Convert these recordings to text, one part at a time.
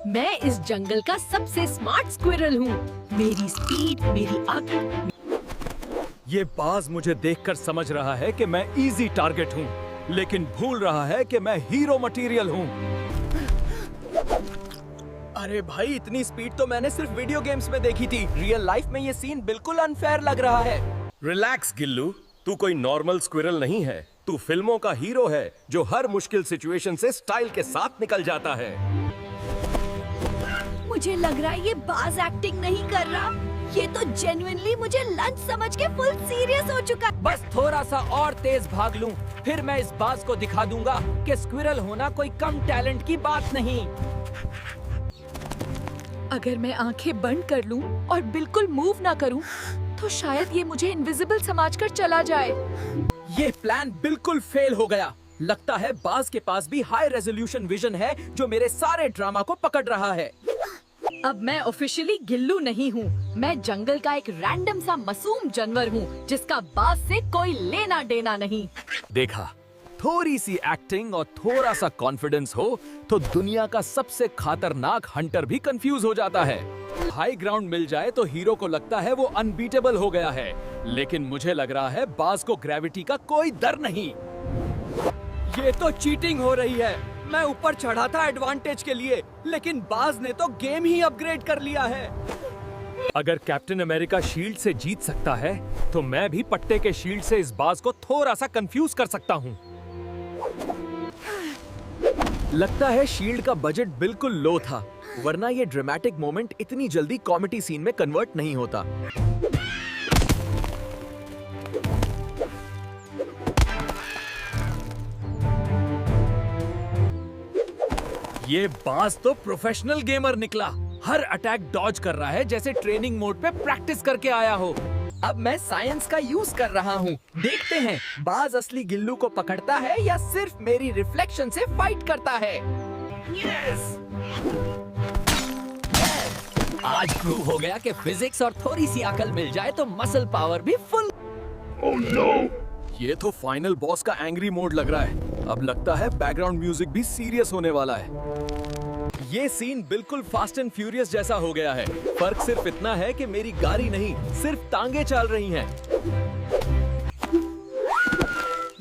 मैं इस जंगल का सबसे स्मार्ट स्क्विरल हूँ। मेरी स्पीड, मेरी अक्ल। ये बाज मुझे देखकर समझ रहा है कि मैं इजी टारगेट हूँ, लेकिन भूल रहा है कि मैं हीरो मटेरियल हूँ। अरे भाई, इतनी स्पीड तो मैंने सिर्फ वीडियो गेम्स में देखी थी। रियल लाइफ में ये सीन बिल्कुल अनफेयर लग रहा है। रिलैक्स गिल्लू, तू कोई नॉर्मल स्क्विरल नहीं है। तू फिल्मों का हीरो है जो हर मुश्किल सिचुएशन से स्टाइल के साथ निकल जाता है। मुझे लग रहा है ये बाज एक्टिंग नहीं कर रहा। ये तो जेन्युइनली मुझे लंच समझ के फुल सीरियस हो चुका है। बस थोड़ा सा और तेज भाग लूं, फिर मैं इस बाज को दिखा दूंगा कि स्क्विरल होना कोई कम टैलेंट की बात नहीं। अगर मैं आंखें बंद कर लूं और बिल्कुल मूव ना करूं, तो शायद ये मुझे इनविजिबल समझकर चला जाए। ये प्लान बिल्कुल फेल हो गया। लगता है बाज के पास भी हाई रेजोल्यूशन विजन है जो मेरे सारे ड्रामा को पकड़ रहा है। अब मैं ऑफिशियली गिल्लू नहीं हूँ। मैं जंगल का एक रैंडम सा मासूम जानवर हूँ जिसका बाज से कोई लेना देना नहीं। देखा, थोड़ी सी एक्टिंग और थोड़ा सा कॉन्फिडेंस हो तो दुनिया का सबसे खतरनाक हंटर भी कंफ्यूज हो जाता है। हाई ग्राउंड मिल जाए तो हीरो को लगता है वो अनबीटेबल हो गया है, लेकिन मुझे लग रहा है बाज को ग्रेविटी का कोई डर नहीं। ये तो चीटिंग हो रही है। मैं ऊपर चढ़ा था एडवांटेज के लिए, लेकिन बाज ने तो गेम ही अपग्रेड कर लिया है। अगर कैप्टन अमेरिका शील्ड से जीत सकता है, तो मैं भी पट्टे के शील्ड से इस बाज को थोड़ा सा कंफ्यूज कर सकता हूँ। लगता है शील्ड का बजट बिल्कुल लो था, वरना ये ड्रामेटिक मोमेंट इतनी जल्दी कॉमेडी सीन में कन्वर्ट नहीं होता। ये बाज तो प्रोफेशनल गेमर निकला। हर अटैक डॉज कर रहा है जैसे ट्रेनिंग मोड पे प्रैक्टिस करके आया हो। अब मैं साइंस का यूज कर रहा हूँ। देखते हैं बाज असली गिल्लू को पकड़ता है या सिर्फ मेरी रिफ्लेक्शन से फाइट करता है। यस! आज प्रूव हो गया कि फिजिक्स और थोड़ी सी अकल मिल जाए तो मसल पावर भी फुल। Oh no! ये तो फाइनल बॉस का एंग्री मोड लग रहा है। अब लगता है बैकग्राउंड म्यूजिक भी सीरियस होने वाला है। ये सीन बिल्कुल फास्ट एंड फ्यूरियस जैसा हो गया है। फर्क सिर्फ इतना है कि मेरी गाड़ी नहीं, सिर्फ टांगे चल रही हैं।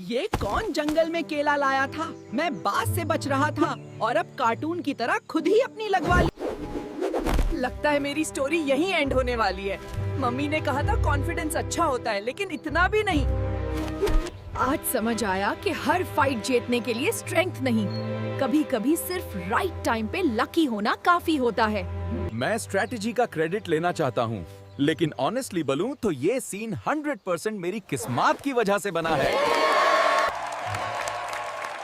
ये कौन जंगल में केला लाया था? मैं बाज से बच रहा था और अब कार्टून की तरह खुद ही अपनी लगवा ली। लगता है मेरी स्टोरी यहीं एंड होने वाली है। मम्मी ने कहा था कॉन्फिडेंस अच्छा होता है, लेकिन इतना भी नहीं। आज समझ आया कि हर फाइट जीतने के लिए स्ट्रेंथ नहीं, कभी-कभी सिर्फ राइट टाइम पे लकी होना काफी होता है। मैं स्ट्रेटेजी का क्रेडिट लेना चाहता हूँ, लेकिन ऑनेस्टली बोलूं तो ये सीन 100% मेरी किस्मत की वजह से बना है।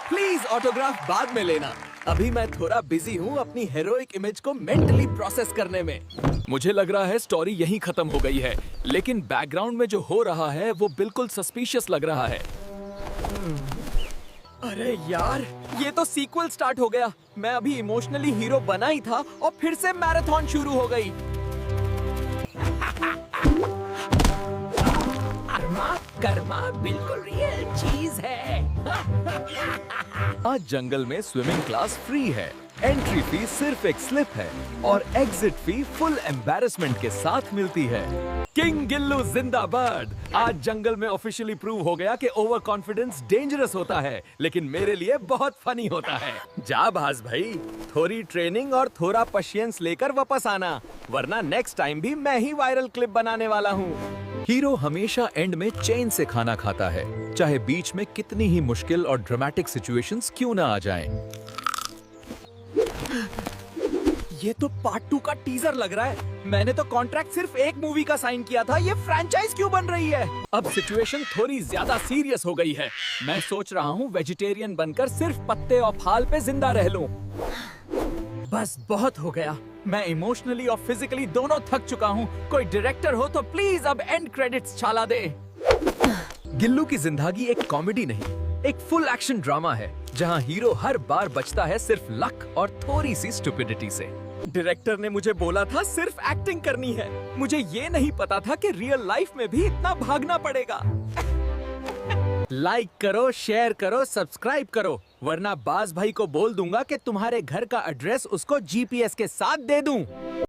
प्लीज ऑटोग्राफ बाद में लेना। अभी मैं थोड़ा बिजी हूँ अपनी हेरोइक इमेज को मेंटली प्रोसेस करने में। मुझे लग रहा है स्टोरी यहीं खत्म हो गई है, लेकिन बैकग्राउंड में जो हो रहा है वो बिल्कुल सस्पिशियस लग रहा है। अरे यार, ये तो सीक्वल स्टार्ट हो गया। मैं अभी इमोशनली हीरो बना ही था और फिर से मैराथन शुरू हो गई। कर्मा बिल्कुल रियल चीज है। आज जंगल में स्विमिंग क्लास फ्री है। एंट्री फी सिर्फ एक स्लिप है और एग्जिट फी फुल एम्बैरेसमेंट के साथ मिलती है। किंग गिल्लू जिंदाबाद! आज जंगल में ऑफिशियली प्रूव हो गया कि ओवर कॉन्फिडेंस डेंजरस होता है, लेकिन मेरे लिए बहुत फनी होता है। जा बाज भाई, थोड़ी ट्रेनिंग और थोड़ा पेशेंस लेकर वापस आना, वरना नेक्स्ट टाइम भी मैं ही वायरल क्लिप बनाने वाला हूँ। हीरो हमेशा एंड में चैन से खाना खाता है, चाहे बीच में कितनी ही मुश्किल और ड्रामेटिक सिचुएशंस क्यों ना आ जाएं। ये तो पार्ट 2 का टीजर लग रहा है। मैंने तो कॉन्ट्रैक्ट सिर्फ एक मूवी का साइन किया था। ये फ्रैंचाइज क्यों बन रही है? अब सिचुएशन थोड़ी ज्यादा सीरियस हो गई है। मैं सोच रहा हूँ वेजिटेरियन बनकर सिर्फ पत्ते और फाल पे जिंदा रह लूं। बस बहुत हो गया। मैं इमोशनली और फिजिकली दोनों थक चुका हूँ। कोई डायरेक्टर हो तो प्लीज अब एंड क्रेडिट्स छाला दे। गिल्लू की जिंदगी एक कॉमेडी नहीं, एक फुल एक्शन ड्रामा है, जहाँ हीरो हर बार बचता है सिर्फ लक और थोड़ी सी स्टुपिडिटी से। डायरेक्टर ने मुझे बोला था सिर्फ एक्टिंग करनी है। मुझे ये नहीं पता था कि रियल लाइफ में भी इतना भागना पड़ेगा। लाइक करो, शेयर करो, सब्सक्राइब करो, वरना बाज भाई को बोल दूंगा कि तुम्हारे घर का एड्रेस उसको जीपीएस के साथ दे दूं।